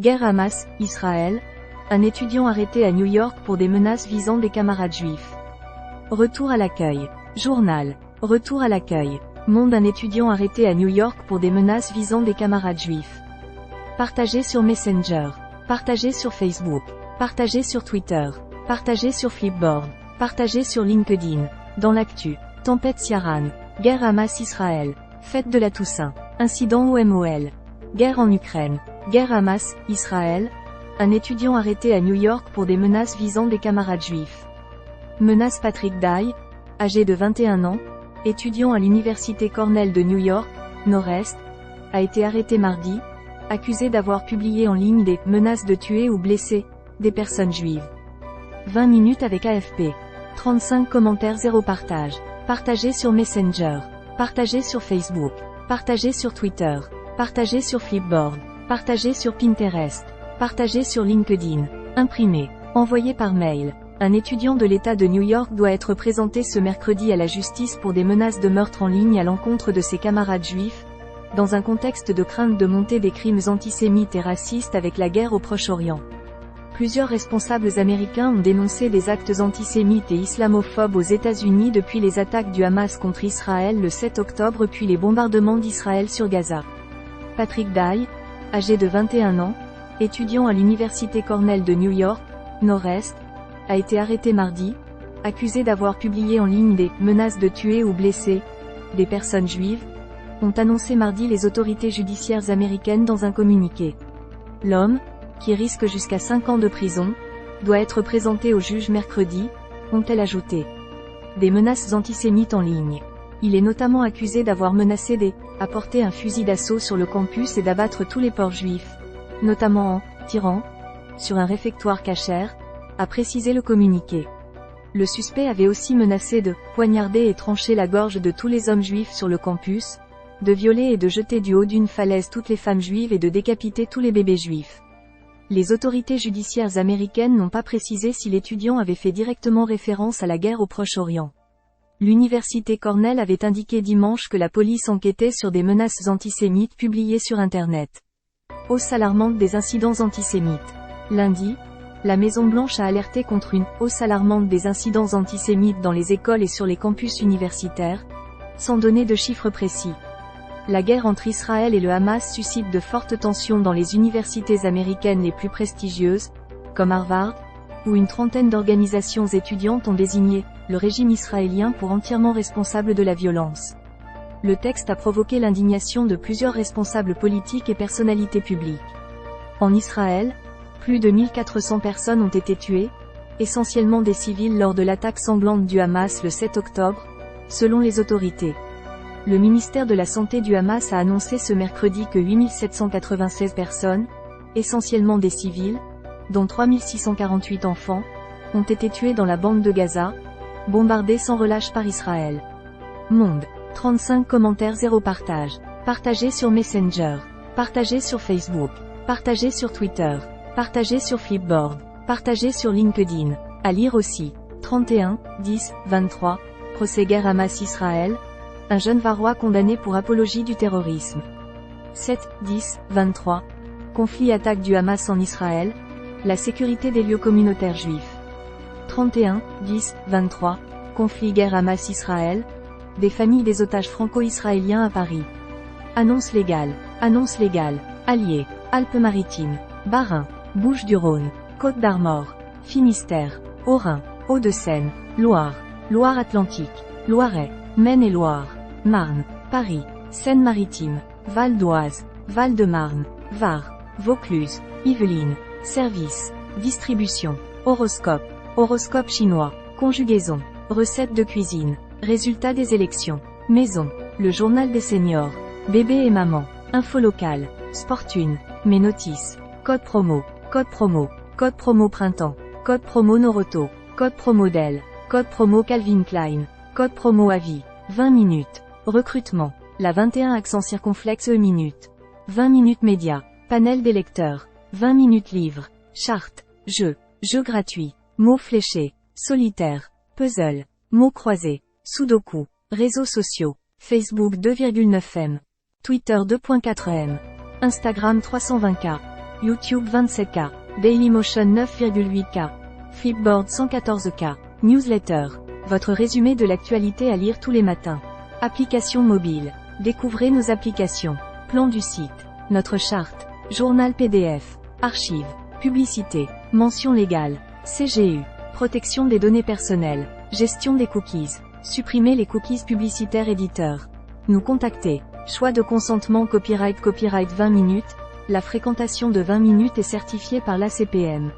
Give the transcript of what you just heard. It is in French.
Guerre Hamas, Israël. Un étudiant arrêté à New York pour des menaces visant des camarades juifs. Retour à l'accueil. Journal. Retour à l'accueil. Monde. Un étudiant arrêté à New York pour des menaces visant des camarades juifs. Partagé sur Messenger. Partagé sur Facebook. Partagé sur Twitter. Partagé sur Flipboard. Partagé sur LinkedIn. Dans l'actu. Tempête Ciarán. Guerre Hamas-Israël. Fête de la Toussaint. Incident au MOL. Guerre en Ukraine. Guerre Hamas-Israël. Un étudiant arrêté à New York pour des menaces visant des camarades juifs. Menace. Patrick Dye, âgé de 21 ans, étudiant à l'université Cornell de New York, Nord-Est, a été arrêté mardi, accusé d'avoir publié en ligne des menaces de tuer ou blesser des personnes juives. 20 minutes avec AFP. 35 commentaires, 0 partage. Partagé sur Messenger. Partagé sur Facebook. Partagé sur Twitter. Partagé sur Flipboard. Partagé sur Pinterest. Partagé sur LinkedIn. Imprimé. Envoyé par mail. Un étudiant de l'État de New York doit être présenté ce mercredi à la justice pour des menaces de meurtre en ligne à l'encontre de ses camarades juifs, dans un contexte de crainte de montée des crimes antisémites et racistes avec la guerre au Proche-Orient. Plusieurs responsables américains ont dénoncé des actes antisémites et islamophobes aux États-Unis depuis les attaques du Hamas contre Israël le 7 octobre puis les bombardements d'Israël sur Gaza. Patrick Dye, âgé de 21 ans, étudiant à l'université Cornell de New York, Nord-Est, a été arrêté mardi, accusé d'avoir publié en ligne des menaces de tuer ou blesser des personnes juives, ont annoncé mardi les autorités judiciaires américaines dans un communiqué. L'homme, qui risque jusqu'à 5 ans de prison, doit être présenté au juge mercredi, ont-elles ajouté. Des menaces antisémites en ligne. Il est notamment accusé d'avoir menacé apporter un fusil d'assaut sur le campus et d'abattre tous les porcs juifs, notamment en tirant sur un réfectoire kasher, a précisé le communiqué. Le suspect avait aussi menacé de poignarder et trancher la gorge de tous les hommes juifs sur le campus, de violer et de jeter du haut d'une falaise toutes les femmes juives et de décapiter tous les bébés juifs. Les autorités judiciaires américaines n'ont pas précisé si l'étudiant avait fait directement référence à la guerre au Proche-Orient. L'université Cornell avait indiqué dimanche que la police enquêtait sur des menaces antisémites publiées sur Internet. Hausse alarmante des incidents antisémites. Lundi, la Maison-Blanche a alerté contre une hausse alarmante des incidents antisémites dans les écoles et sur les campus universitaires, sans donner de chiffres précis. La guerre entre Israël et le Hamas suscite de fortes tensions dans les universités américaines les plus prestigieuses, comme Harvard, où une trentaine d'organisations étudiantes ont désigné le régime israélien pour entièrement responsable de la violence. Le texte a provoqué l'indignation de plusieurs responsables politiques et personnalités publiques. En Israël, plus de 1400 personnes ont été tuées, essentiellement des civils lors de l'attaque sanglante du Hamas le 7 octobre, selon les autorités. Le ministère de la Santé du Hamas a annoncé ce mercredi que 8796 personnes, essentiellement des civils, dont 3648 enfants, ont été tuées dans la bande de Gaza, bombardée sans relâche par Israël. Monde. 35 commentaires, 0 partage. Partagé sur Messenger. Partagé sur Facebook. Partagé sur Twitter. Partagé sur Flipboard. Partagé sur LinkedIn. À lire aussi. 31, 10, 23. Procès guerre Hamas-Israël. Un jeune Varois condamné pour apologie du terrorisme. 7, 10, 23. Conflit attaque du Hamas en Israël. La sécurité des lieux communautaires juifs. 31, 10, 23. Conflit guerre Hamas-Israël. Des familles des otages franco-israéliens à Paris. Annonce légale. Annonce légale. Allier. Alpes-Maritimes. Bas-Rhin. Bouches-du-Rhône. Côte-d'Armor. Finistère. Haut-Rhin. Hauts-de-Seine. Loire. Loire-Atlantique. Loiret. Maine-et-Loire. Marne. Paris. Seine-Maritime. Val d'Oise. Val-de-Marne. Var. Vaucluse. Yvelines. Service. Distribution. Horoscope. Horoscope chinois. Conjugaison. Recettes de cuisine. Résultats des élections. Maison. Le journal des seniors. Bébé et maman. Info locale. Sportune. Mes notices. Code promo. Code promo. Code promo printemps. Code promo Noroto. Code promo Dell. Code promo Calvin Klein. Code promo avis. 20 minutes. Recrutement. La 21 accent circonflexe minutes. 20 minutes médias. Panel des lecteurs. 20 minutes livres. Charte. Jeu. Jeu gratuit. Mots fléchés. Solitaire. Puzzle. Mots croisés. Sudoku. Réseaux sociaux. Facebook 2,9 m. Twitter 2.4 m. Instagram 320K. YouTube 27K. Dailymotion 9,8K. Flipboard 114K. Newsletter. Votre résumé de l'actualité à lire tous les matins. Application mobile. Découvrez nos applications. Plan du site. Notre charte. Journal PDF. Archives. Publicité. Mention légale. CGU. Protection des données personnelles. Gestion des cookies. Supprimer les cookies publicitaires éditeurs. Nous contacter. Choix de consentement copyright 20 minutes. La fréquentation de 20 minutes est certifiée par l'ACPM.